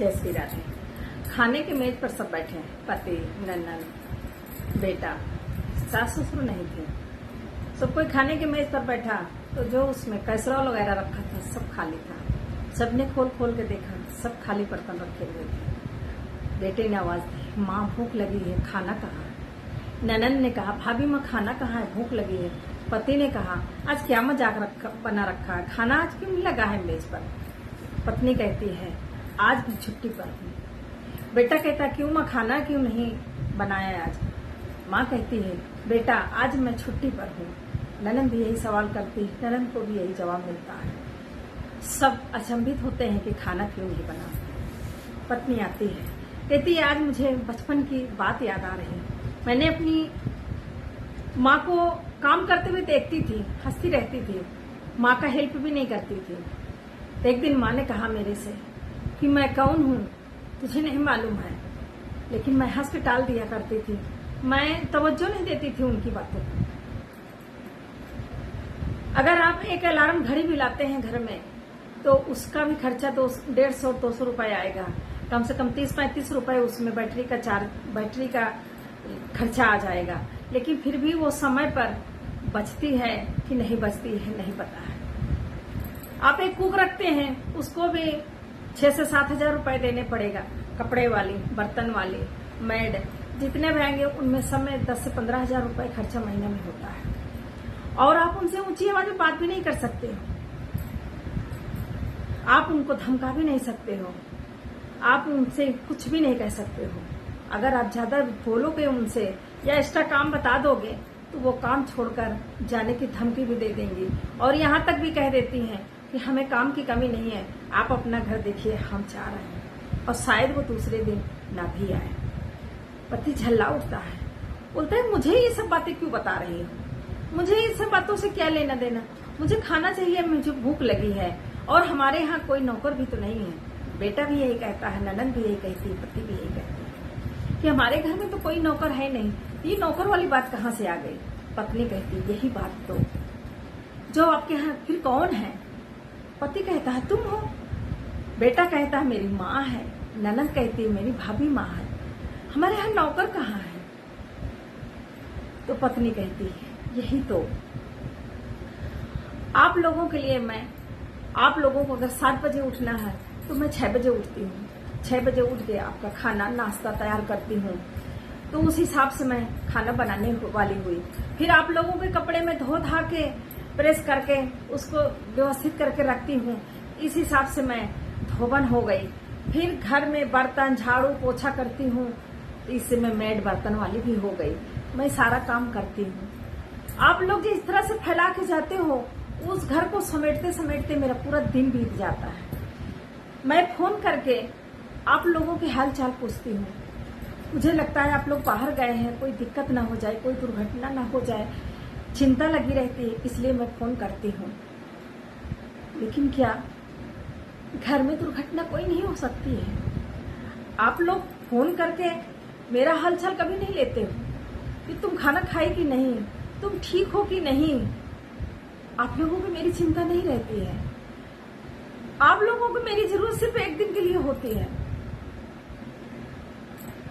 जय श्री राधे। खाने के मेज पर सब बैठे हैं, पति, ननद, बेटा, सास ससुर नहीं थे। सब कोई खाने के मेज पर बैठा तो जो उसमें कैसरॉल वगैरह रखा था सब खाली था। सबने खोल खोल के देखा, सब खाली बर्तन रखे हुए थे। बेटे ने आवाज दी, माँ भूख लगी है, खाना कहाँ है? ननद ने कहा, भाभी माँ खाना कहाँ है, भूख लगी है। पति ने कहा, आज क्या मजाक बना रखा है, खाना आज क्यों नहीं लगा है मेज पर? पत्नी कहती है, आज भी छुट्टी पर हूँ। बेटा कहता, क्यों माँ खाना क्यों नहीं बनाया आज? माँ कहती है, बेटा आज मैं छुट्टी पर हूँ। ननद भी यही सवाल करती है, ननद को भी यही जवाब मिलता है। सब अचंभित होते हैं कि खाना क्यों नहीं बना। पत्नी आती है, कहती है, आज मुझे बचपन की बात याद आ रही। मैंने अपनी माँ को काम करते हुए देखती थी, हंसती रहती थी, माँ का हेल्प भी नहीं करती थी। तो एक दिन माँ ने कहा मेरे से कि मैं कौन हूँ तुझे नहीं मालूम है, लेकिन मैं हंस के टाल दिया करती थी, मैं तवज्जो नहीं देती थी उनकी बातों को। अगर आप एक अलार्म घड़ी भी लाते हैं घर में तो उसका भी खर्चा 150-200 रुपए आएगा। कम से कम 30-35 रुपए उसमें बैटरी का खर्चा आ जाएगा। लेकिन फिर भी वो समय पर बचती है कि नहीं बचती है नहीं पता है। आप एक कुक रखते हैं, उसको भी 6 से 7 हजार रुपए देने पड़ेगा। कपड़े वाली, बर्तन वाली, मेड, जितने भी आएंगे उनमें सब में 10 से 15 हजार रुपए खर्चा महीने में होता है। और आप उनसे ऊंची आवाज में बात भी नहीं कर सकते हो, आप उनको धमका भी नहीं सकते हो, आप उनसे कुछ भी नहीं कह सकते हो। अगर आप ज्यादा बोलोगे उनसे या एक्स्ट्रा काम बता दोगे तो वो काम छोड़कर जाने की धमकी भी दे देंगी और यहाँ तक भी कह देती हैं कि हमें काम की कमी नहीं है, आप अपना घर देखिए, हम चाह रहे हैं। और शायद वो दूसरे दिन ना भी आए। पति झल्ला उठता है, बोलता है, मुझे ये सब बातें क्यों बता रही हो? मुझे इन सब बातों से क्या लेना देना? मुझे खाना चाहिए, मुझे भूख लगी है। और हमारे यहाँ कोई नौकर भी तो नहीं है। बेटा भी यही कहता है, ननद भी यही कहती है, पति भी यही कहती है कि हमारे घर में तो कोई नौकर है नहीं। ये नौकर वाली बात कहाँ से आ गई? पत्नी कहती है, यही बात तो जो आपके यहाँ फिर कौन है? पति कहता है, तुम हो। बेटा कहता है, मेरी माँ है। ननद कहती है, मेरी भाभी माँ है। हमारे यहाँ नौकर कहाँ है? तो पत्नी कहती है, यही तो। आप लोगों के लिए आप लोगों को अगर 7 बजे उठना है तो मैं 6 बजे उठती हूँ। 6 बजे उठ के आपका खाना नाश्ता तैयार करती हूँ, तो उस हिसाब से मैं खाना बनाने वाली हुई। फिर आप लोगों के कपड़े में धो धा के प्रेस करके उसको व्यवस्थित करके रखती हूँ, इस हिसाब से मैं धोबन हो गई। फिर घर में बर्तन झाड़ू पोछा करती हूँ, इससे मैं मेड बर्तन वाली भी हो गई। मैं सारा काम करती हूँ। आप लोग जिस तरह से फैला के जाते हो, उस घर को समेटते समेटते मेरा पूरा दिन बीत जाता है। मैं फोन करके आप लोगों के हाल चाल पूछती हूँ। मुझे लगता है आप लोग बाहर गए हैं, कोई दिक्कत ना हो जाए, कोई दुर्घटना ना हो जाए, चिंता लगी रहती है, इसलिए मैं फोन करती हूँ। लेकिन क्या घर में दुर्घटना कोई नहीं हो सकती है? आप लोग फोन करके मेरा हालचाल कभी नहीं लेते हो कि तुम खाना खाए कि नहीं, तुम ठीक हो कि नहीं। आप लोगों को मेरी चिंता नहीं रहती है। आप लोगों को मेरी जरूरत सिर्फ एक दिन के लिए होती है।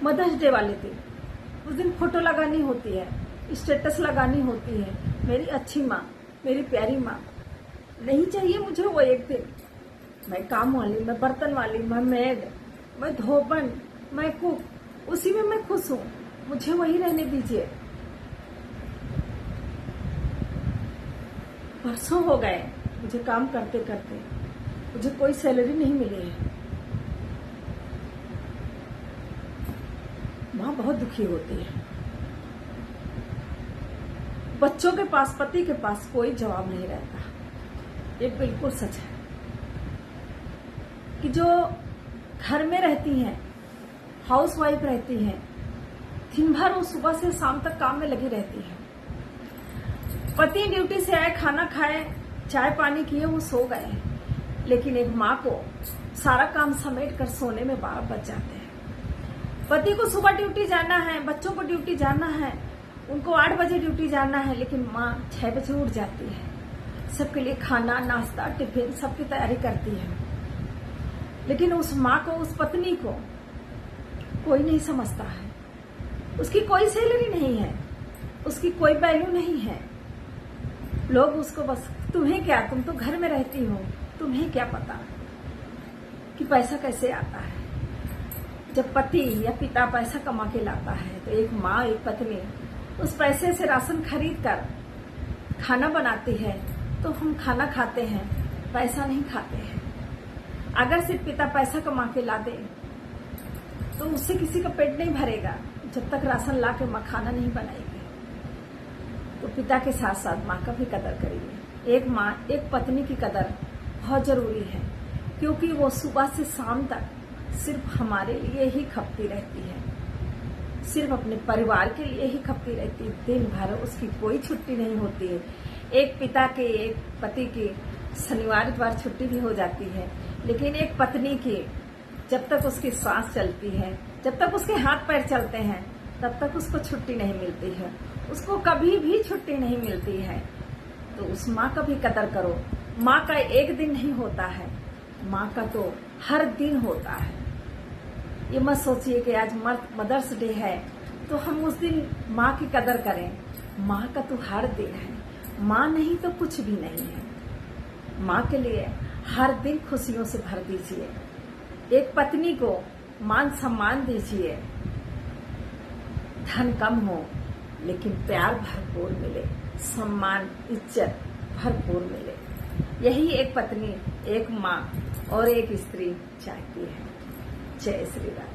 मदर्स डे वाले दिन, उस दिन फोटो लगानी होती है, स्टेटस लगानी होती है। मेरी अच्छी माँ, मेरी प्यारी माँ, नहीं चाहिए मुझे वो एक दिन। मैं काम वाली, मैं बर्तन वाली, मैं मेड, मैं धोबन, मैं कुक, उसी में मैं खुश हूँ। मुझे वही रहने दीजिए। बरसों हो गए मुझे काम करते करते, मुझे कोई सैलरी नहीं मिली है। माँ बहुत दुखी होती है। बच्चों के पास, पति के पास कोई जवाब नहीं रहता। ये बिल्कुल सच है कि जो घर में रहती हैं, हाउसवाइफ रहती हैं, दिन भर वो सुबह से शाम तक काम में लगी रहती है। पति ड्यूटी से आए, खाना खाए, चाय पानी किए, वो सो गए। लेकिन एक माँ को सारा काम समेट कर सोने में 12 बज जाते हैं। पति को सुबह ड्यूटी जाना है, बच्चों को ड्यूटी जाना है, उनको 8 बजे ड्यूटी जाना है, लेकिन माँ 6 बजे उठ जाती है। सबके लिए खाना, नाश्ता, टिफिन सबकी तैयारी करती है। लेकिन उस माँ को, उस पत्नी को कोई नहीं समझता है। उसकी कोई सैलरी नहीं है, उसकी कोई वैल्यू नहीं है। लोग उसको बस, तुम्हें क्या, तुम तो घर में रहती हो, तुम्हें क्या पता कि पैसा कैसे आता है। जब पति या पिता पैसा कमा के लाता है तो एक माँ, एक पत्नी उस पैसे से राशन खरीद कर खाना बनाती है तो हम खाना खाते हैं, पैसा नहीं खाते हैं। अगर सिर्फ पिता पैसा कमा के ला दे तो उससे किसी का पेट नहीं भरेगा जब तक राशन ला के माँ खाना नहीं बनाएगी। तो पिता के साथ साथ माँ का भी कदर करिए। एक माँ, एक पत्नी की कदर बहुत जरूरी है, क्योंकि वो सुबह से शाम तक सिर्फ हमारे लिए ही खपती रहती है, सिर्फ अपने परिवार के लिए ही खपती रहती है। दिन भर उसकी कोई छुट्टी नहीं होती है। एक पिता के, एक पति की शनिवार इतवार छुट्टी भी हो जाती है, लेकिन एक पत्नी की जब तक उसकी सांस चलती है, जब तक उसके हाथ पैर चलते हैं, तब तक उसको छुट्टी नहीं मिलती है। उसको कभी भी छुट्टी नहीं मिलती है। तो उस माँ का भी कदर करो। माँ का एक दिन नहीं होता है, माँ का तो हर दिन होता है। ये मत सोचिए कि आज मदर्स डे है तो हम उस दिन माँ की कदर करें। माँ का तो हर दिन है। माँ नहीं तो कुछ भी नहीं है। माँ के लिए हर दिन खुशियों से भर दीजिए। एक पत्नी को मान सम्मान दीजिए। धन कम हो लेकिन प्यार भरपूर मिले, सम्मान इज्जत भरपूर मिले। यही एक पत्नी, एक माँ और एक स्त्री चाहती है। जय श्री राम।